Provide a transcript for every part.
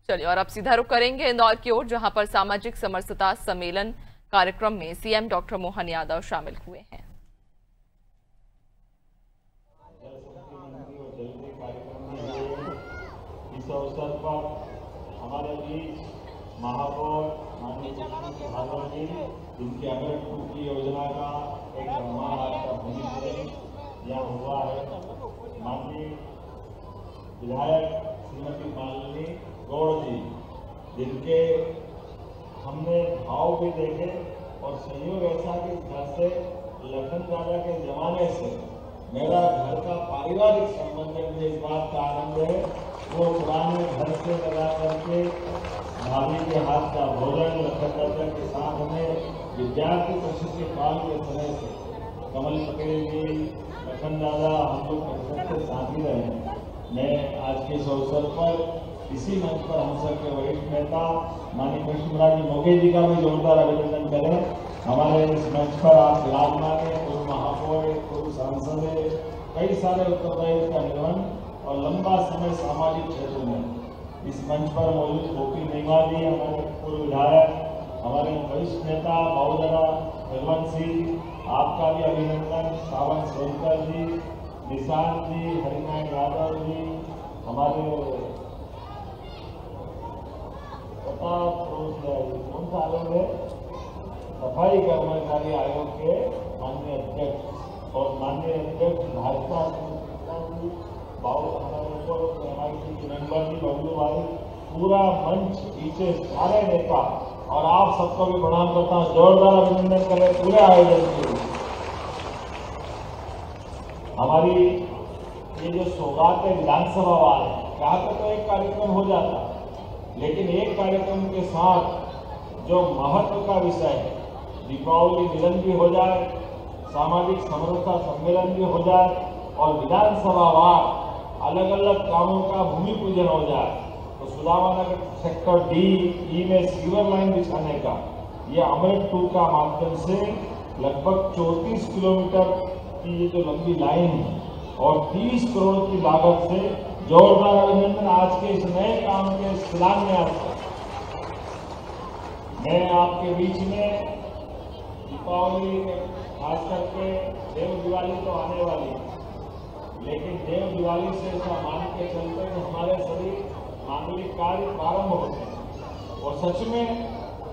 चलिए और अब सीधा रुख करेंगे इंदौर की ओर, जहां पर सामाजिक समरसता सम्मेलन कार्यक्रम में सीएम डॉक्टर मोहन यादव शामिल हुए हैं। इस अवसर पर हमारे बीच महापौर भागवत जी, जिनकी अमृत की योजना का एक निर्माण का भूमि पूजन यहाँ हुआ है, माननीय विधायक श्रीमती मालिनी गौड़ जी, जिनके हमने भाव भी देखे और संयोग ऐसा कि घर से लखन दादा के जमाने से मेरा घर का पारिवारिक संबंध में इस बात का आनंद है। वो पुराने घर से लगा करके भाभी के हाथ का भोजन लखन दादा के साथ में विद्यार्थी प्रशिक्षण काल के समय से कमल पटेल जी, लखन दादा, हम लोग परिषद के साथी रहे। मैं आज के इस अवसर पर इसी मंच पर हम सबके वरिष्ठ नेता माननीय कृष्णराज मोगे जी का भी जोरदार अभिनंदन करें। हमारे इस मंच पर आप विराजमान है, पूर्व महापौर, पूर्व सांसद है, कई सारे उत्तरदायित्व का निर्वहन और लंबा समय सामाजिक क्षेत्र में इस मंच पर मौजूद गोपी मेघवाल जी, हमारे पूर्व विधायक, हमारे वरिष्ठ नेता बहुजना भगवंत सिंह, आपका भी अभिनंदन, सावन सोनकर जी, निशांत जी, हरिनारायण यादव जी, हमारे कौन सा आयोग है, सफाई कर्मचारी आयोग के माननीय अध्यक्ष और माननीय अध्यक्ष भाजपा मेंबर जी बबलू भाई, पूरा मंच, पीछे सारे नेता और आप सबको भी प्रणाम करता हूँ। जोरदार अभिनंदन करें पूरे आयोजन के लिए। हमारी ये जो सौगात है विधानसभा वाले, यहाँ पे तो एक कार्यक्रम हो जाता, लेकिन एक कार्यक्रम के साथ जो महत्व का विषय है, दीपावली मिलन भी हो जाए, सामाजिक समरसता सम्मेलन भी हो जाए और विधानसभा वार अलग अलग कामों का भूमि पूजन हो जाए, तो सुदामानगर सेक्टर डी में सीवर लाइन बिछाने का ये अमृत 2 का माध्यम से लगभग 34 किलोमीटर की ये जो लंबी लाइन है और 30 करोड़ की लागत से जोरदार अभिनंदन आज के इस नए काम के शिलान्यास पर। मैं आपके बीच में दीपावली खास करके देव दिवाली तो आने वाली है, लेकिन देव दिवाली से ऐसा मान के चलते हैं हमारे सभी मांगलिक कार्य प्रारंभ होते हैं और सच में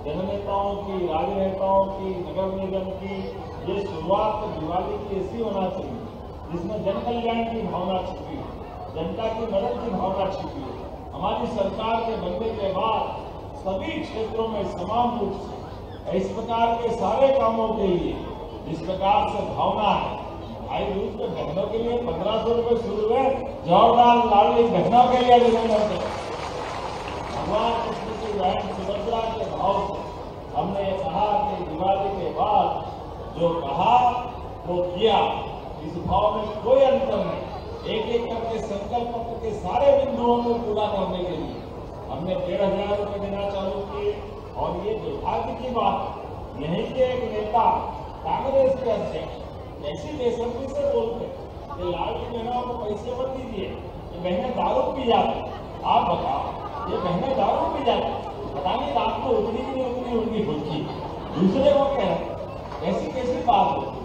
जननेताओं की, राजनेताओं की, नगर निगम की ये शुरुआत तो दिवाली की ऐसी होना चाहिए जिसमें जन कल्याण की भावना छिपी है, जनता की मदद की भावना छिपी है। हमारी सरकार के बनने के बाद सभी क्षेत्रों में समान रूप से इस प्रकार के सारे कामों के लिए जिस प्रकार से भावना है, भाई दूज के बहनों के लिए 1500 रुपये शुरू है, जोरदार लाडली बहनों के लिए अभिनंदन करें। भगवान कृष्ण की बहन सुभद्रा के भाव से हमने कहा कि दिवाली के बाद जो कहा वो किया, इस भाव में कोई अंतर नहीं। एक एक करके संकल्प पत्र के सारे बिंदुओं को पूरा करने के लिए हमने 15,000 रुपये देना चालू किए और ये दुर्भाग्य की बात, यहीं के एक नेता कांग्रेस के अध्यक्ष ऐसी बेसब्री से बोलते कि लाडली बहनों को पैसे मत दीजिए, ये बहनें दारू पी जाती। आप बताओ, ये बहनें दारू पी जाती, पता नहीं रात को उतनी की नहीं उतनी उनकी खुदकी, दूसरे को कह रहे ऐसी कैसी बात होती।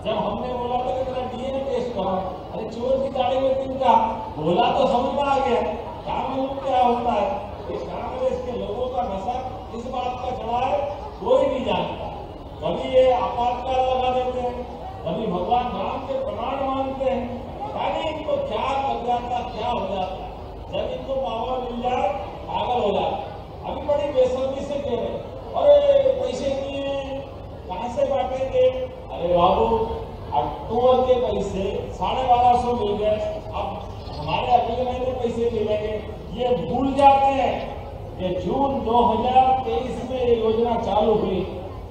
जब हमने बोला था कि मेरा डीएनए टेस्ट करो, अरे चोर की दाढ़ी में तिनका बोला तो समझ में आ गया, क्या मालूम क्या होता है। इस कांग्रेस के लोगों का नशा इस बात का चढ़ा है कोई नहीं जानता। कभी ये आपातकाल लगा देते हैं, कभी भगवान राम के प्रमाण मानते हैं, पता नहीं इनको क्या कर जाता, क्या हो जाता। जब इनको पावर मिल जाए पागल हो जाए। अभी बड़ी बेसब्री से कह रहे अरे पैसे नहीं है, कहां से बांटेंगे। अरे बाबू, अक्टूबर के पैसे 1250 मिल गए, अब हमारे अगले महीने पैसे मिलेंगे, ये भूल जाते हैं कि जून 2023 में ये योजना चालू हुई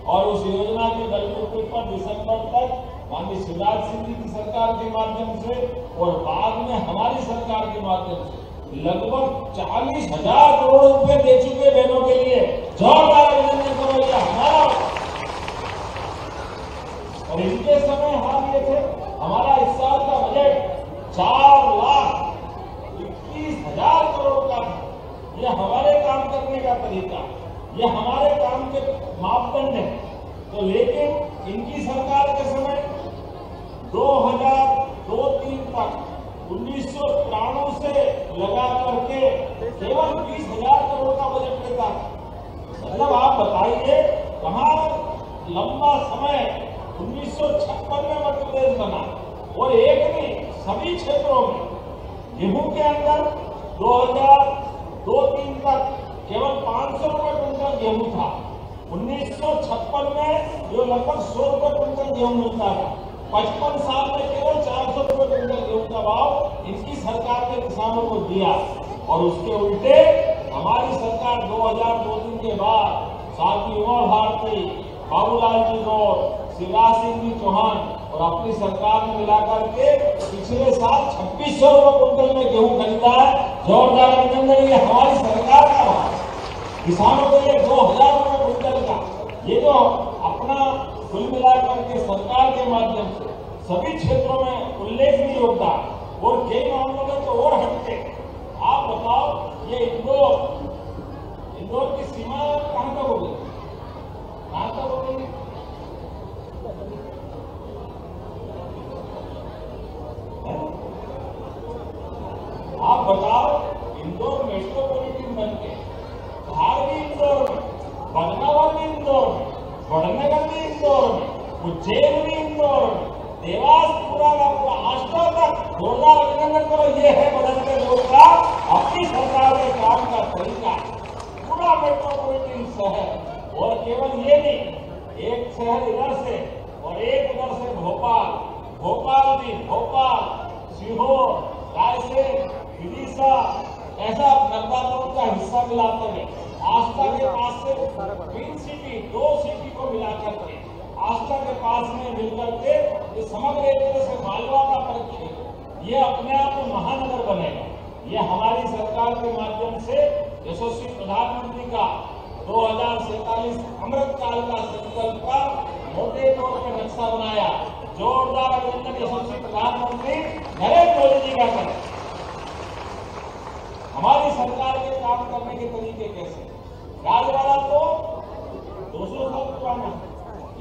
और उस योजना के बलबूते पर दिसंबर तक माननीय शिवराज सिंह जी की सरकार के माध्यम से और बाद में हमारी सरकार के माध्यम से लगभग 40,000 करोड़ रुपए दे चुके बहनों के लिए। जोरदार अभिनंदन करो, ये हमारा और इनके समय हाल ये थे, हमारा इस साल का बजट 4,21,000 करोड़ का, ये हमारे काम करने का तरीका, ये हमारे काम के मापदंड है। तो लेकिन इनकी सरकार के समय 2002-03 तक 1993 से लगा करके केवल 20,000 करोड़ का बजट लेता था। मतलब आप बताइए कहाँ लंबा समय 1956 में मध्य प्रदेश बना, और एक नहीं सभी क्षेत्रों में। गेहूं के अंदर 2002-03 तक केवल 500 रुपए क्विंटल गेहूं था। 1956 में जो लगभग 100 रुपए क्विंटल गेहूं मिलता था। 55 साल में केवल 400 रुपए क्विंटल गेहूं का भाव इनकी सरकार ने किसानों को दिया, और उसके उल्टे हमारी सरकार 2002-03 के बाद साथी उमा भारती, बाबूलाल जी गौर, शिवराज सिंह जी चौहान और अपनी सरकार में मिलाकर के पिछले साल 2600 रुपए क्विंटल में गेहूं खरीदा है। जोरदार अभिनंदन, ये हमारी सरकार का भाव। किसानों को ये 2000 रुपए क्विंटल का, ये जो अपना कुल मिलाकर के सरकार के माध्यम से सभी क्षेत्रों में उल्लेखनीय योगदान, और कई मामलों में तो और हटके। आप बताओ ये इंदौर की सीमा कहां तक होगी, कहां तक होगी? आप बताओ इंदौर मेट्रोपॉलिटन बन के धार भी इंदौर में, बदनावर भी इंदौर में, वडनगर भी इंदौर में, उज्जैन भी इंदौर में, देवास पूरा का पूरा आष्टा तक जोरदार अभिनंदन करो। ये है बदलते लोग का अपनी सरकार के काम का तरीका, पूरा मेट्रोपॉलिटन शहर। और केवल ये नहीं, एक शहर इधर से और एक उधर से भोपाल, भोपाल भी भोपाल, सीहोर, रायसेन, विदिशा, ऐसा नर्मदापुरम का हिस्सा मिलाते हैं। आस्था के पास से 3 सिटी, 2 सिटी को मिलाकर के आस्था के पास में मिलकर के ये समग्र एक तरह से मालवा का परिक्षेत्र, ये अपने आप में महानगर बनेगा। ये हमारी सरकार के माध्यम से यशस्वी प्रधानमंत्री का 2047 अमृत काल का संकल्प का मोटे तौर पर नक्शा बनाया। जोरदार अभिनंदन यशस्वी प्रधानमंत्री नरेंद्र मोदी जी का करें। हमारी सरकार के काम करने के तरीके कैसे, राजवाड़ा तो 200 साल पुराना,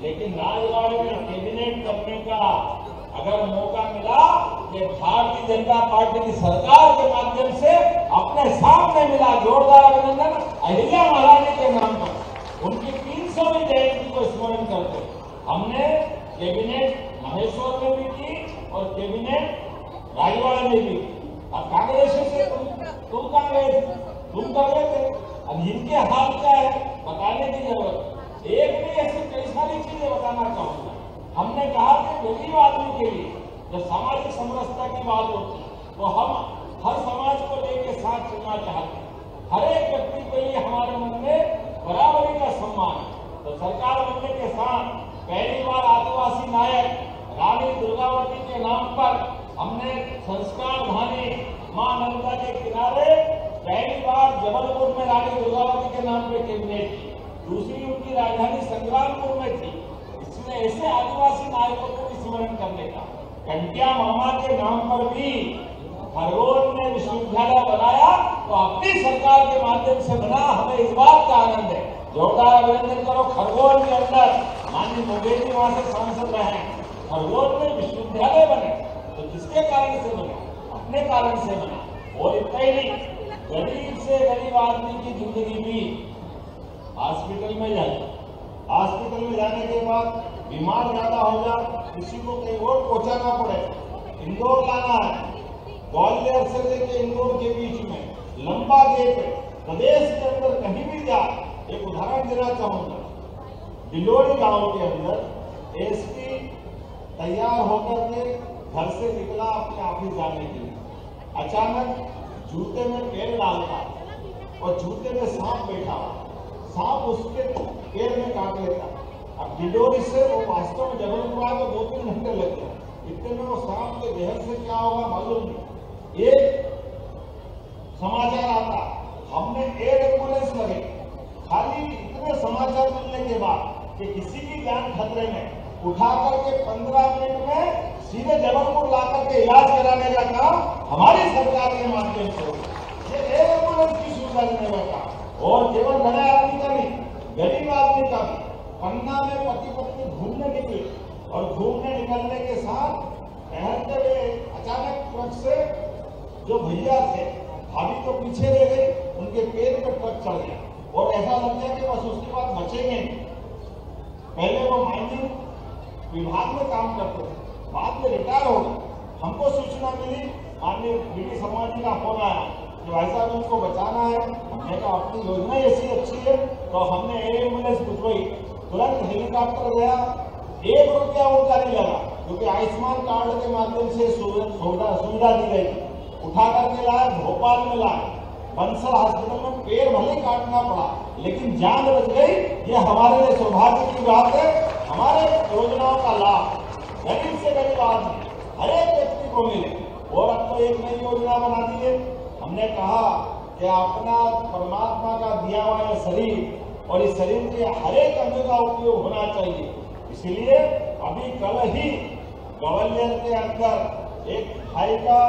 लेकिन राजवाड़े में कैबिनेट करने का अगर मौका मिला, ये भारतीय जनता पार्टी की सरकार के माध्यम से अपने सामने मिला। जोरदार अभिनंदन अहिल्या महारानी के नाम पर, उनकी 300वीं जयंती को स्मरण करते हमने कैबिनेट महेश्वर में भी की और कैबिनेट राजवाड़ा में भी। अब कांग्रेस से तुम कांग्रेस तुम कर रहे थे, अब इनके हाल क्या है बताने की जरूरत। एक नहीं, ऐसी कई सारी चीजें बताना चाहूंगा। हमने कहा कि गरीब आदमी के लिए जब सामाजिक समरसता की बात होती है तो हम हर समाज को लेकर साथ चलना चाहते हैं। हर एक व्यक्ति के लिए हमारे मन में बराबरी का सम्मान है। तो सरकार बनने के साथ पहली बार आदिवासी नायक रानी दुर्गावती के नाम पर हमने संस्कार धानी मां नर्मदा के किनारे पहली बार जबलपुर में रानी दुर्गावती के नाम पे कैबिनेट की। दूसरी उनकी राजधानी संग्रामपुर में थी। इसमें ऐसे आदिवासी नायकों को भी स्मरण करने का। कंटिया मामा के नाम पर भी खरगोन में विश्वविद्यालय बनाया तो अपनी सरकार के माध्यम से बना। हमें इस बात का आनंद है। जोरदार अभिनंदन करो। खरगोन के अंदर माननीय मोदी जी वहां से सांसद रहे। खरगोन में विश्वविद्यालय बने तो किसके कारण से बने? अपने कारण से बना। और इतना ही नहीं, गरीब से गरीब आदमी की जिंदगी भी हॉस्पिटल में जाए, हॉस्पिटल में जाने के बाद बीमार ज्यादा हो जाए, किसी को कहीं और पहुंचाना पड़े, इंदौर लाना है, ग्वालियर से लेकर इंदौर के बीच में लंबा गेप है। प्रदेश के अंदर कहीं भी जाए, एक उदाहरण देना चाहूंगा। डिलोरी गांव के अंदर एसपी तैयार होकर के घर से निकला अपने ऑफिस जाने के लिए। अचानक जूते में पैर डालता और जूते में सांप बैठा, सांप उसके पैर में काट लेता। अब डिडोरी से वो वास्तव में जबलपुर आया तो 2-3 घंटे लग गए। इतने में वो सांप के जहर से क्या होगा मालूम नहीं। एक समाचार आता, हमने एयर एम्बुलेंस लगे। खाली इतने समाचार मिलने के बाद कि किसी की जान खतरे में, उठा करके 15 मिनट में सीधे जबलपुर लाकर के इलाज कराने का काम हमारी सरकार के माध्यम से। ये एयर एम्बुलेंस की सुविधा देने का काम। और केवल बड़े आदमी का नहीं, गरीब आदमी का भी। पन्ना में पति पत्नी घूमने निकले और घूमने निकलने के साथ टहलते हुए अचानक ट्रक से जो भैया थे, भाभी तो पीछे रह गई, उनके पैर पे ट्रक चढ़ गया और ऐसा लग गया कि बस उसके बाद बचेंगे नहीं। पहले वो माइनिंग विभाग में काम करते थे, बाद में रिटायर हो गए। हमको सूचना मिली, माननीय बीडी समाज जी का फोन आया कि भाई साहब उनको बचाना है। हमने कहा अपनी योजना ऐसी अच्छी है, तो हमने एम्बुलेंस बुलवाई, तुरंत हेलीकॉप्टर गया। 1 रुपया उनका नहीं लगा, क्योंकि आयुष्मान कार्ड के माध्यम से सुविधा दी गई। उठा करके लाए, भोपाल में लाए, बंसल हॉस्पिटल में पैर भले काटना पड़ा, लेकिन जान बच गई। ये हमारे लिए सौभाग्य की बात है। हमारे योजनाओं का लाभ गरीब से गरीब आदमी हर एक व्यक्ति को मिले। और अब तो एक नई योजना बना दी है। हमने कहा कि अपना परमात्मा का दिया हुआ यह शरीर और इस शरीर के हर एक अंग का उपयोग होना चाहिए। इसलिए अभी कल ही ग्वालियर के अंदर एक भाई का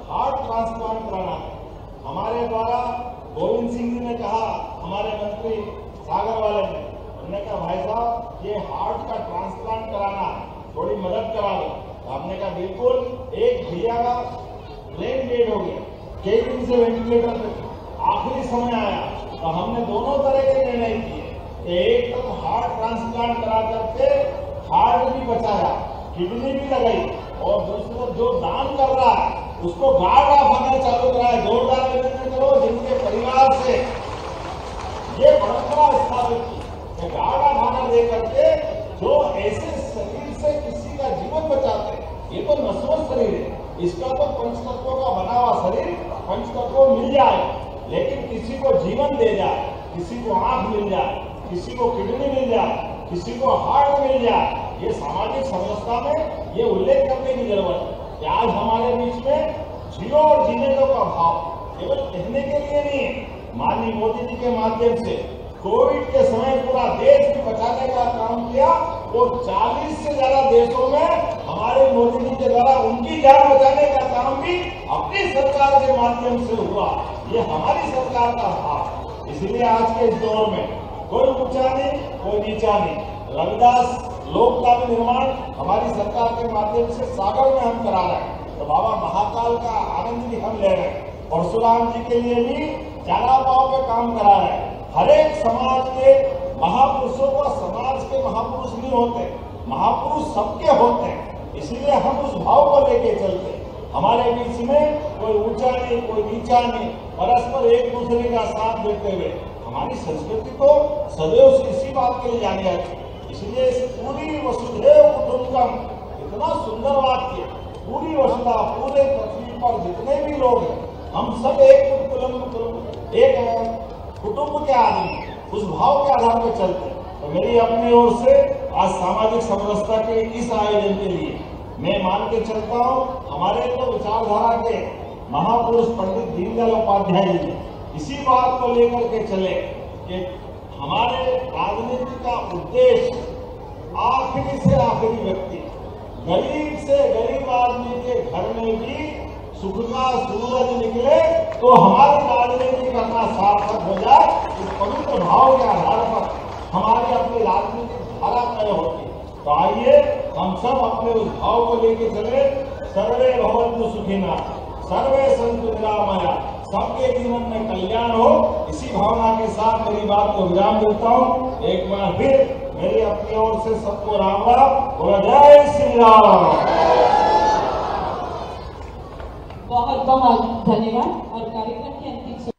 हार्ट ट्रांसप्लांट कराना है। हमारे द्वारा गोविंद सिंह जी ने कहा, हमारे मंत्री सागर वाले ने, उन्होंने कहा भाई साहब ये हार्ट का ट्रांसप्लांट कराना है, थोड़ी मदद करा दो। हमने कहा बिल्कुल। एक भैया का ब्रेन डेड हो गया, कई दिन से वेंटिलेटर पे, आखिरी समय आया, तो हमने दोनों तरह के निर्णय किए। एक तो हार्ट ट्रांसप्लांट करा करके हार्ट भी बचाया, किडनी भी लगाई, और दूसरा जो दान कर रहा है उसको गार्ड ऑफ ऑनर चालू कराया। जोरदार अभिनंदन करो जिनके परिवार से ये परंपरा स्थापित की, गार्ड ऑफ ऑनर दे करके जो ऐसे शरीर से किसी का जीवन बचाते हैं। ये तो नश्वर शरीर है, इसका तो पंचतत्वों का बना हुआ शरीर, पंचतत्व मिल जाए, लेकिन किसी को जीवन दे जाए, किसी को आंख मिल जाए, किसी को किडनी मिल जाए, किसी को हार्ट मिल जाए, ये सामाजिक समरसता में ये उल्लेख करने की जरूरत है कि आज हमारे बीच में जियो और जीने का भाव केवल कहने के लिए नहीं है। माननीय मोदी जी के माध्यम से कोविड के समय पूरा देश भी बचाने का काम किया, और 40 से ज्यादा देशों में हमारे मोदी जी के द्वारा उनकी जान बचाने का काम भी अपनी सरकार के माध्यम से हुआ। ये हमारी सरकार का भाव। इसलिए आज के इस दौर में कोई ऊंचा नहीं, कोई नीचा नहीं। रविदास लोक का भी निर्माण हमारी सरकार के माध्यम से सागर में हम करा रहे हैं, तो बाबा महाकाल का आनंद भी हम ले रहे हैं। परशुराम जी के लिए भी जलाभाव पे काम करा रहे हैं। हर एक समाज के महापुरुषों को समाज के महापुरुष नहीं होते, महापुरुष सबके होते हैं। इसलिए हम उस भाव को लेके चलते हैं। हमारे बीच में कोई ऊंचा नहीं, कोई नीचा नहीं, परस्पर एक दूसरे का साथ देते हुए हमारी संस्कृति को सदैव इसी बात के लिए जानी जाती है। इसलिए इस पूरी वसुधैव कुटुंबकम, इतना सुंदर वाक्य, पूरी वसुधा, पूरे पृथ्वी पर जितने भी लोग हैं, हम सब एक कुटुंब के आदमी, उस भाव के आधार पर चलते हैं। तो मेरी अपनी ओर से आज सामाजिक समरसता के इस आयोजन के लिए मैं मान के चलता हूँ, हमारे तो विचारधारा के महापुरुष पंडित दीनदयाल उपाध्याय जी ने इसी बात को लेकर के चले कि हमारे राजनीति का उद्देश्य आखिरी से आखिरी व्यक्ति, गरीब से गरीब आदमी के घर में भी सुख का सूरज निकले तो हमारी राजनीति करना सार्थक हो जाए। इस पवित्र भाव के आधार पर हमारी अपनी राजनीतिक धारा तय होती है। तो आइए हम सब अपने उस भाव को लेके चले। सर्वे भवन्तु सुखिनः, सर्वे सन्तु निरामया, सबके जीवन में कल्याण हो। इसी भावना के साथ मेरी बात को विराम देता हूँ। एक बार फिर मेरी अपनी ओर से सबको राम राम और जय श्री राम। बहुत बहुत धन्यवाद। और कार्यक्रम के अंतिम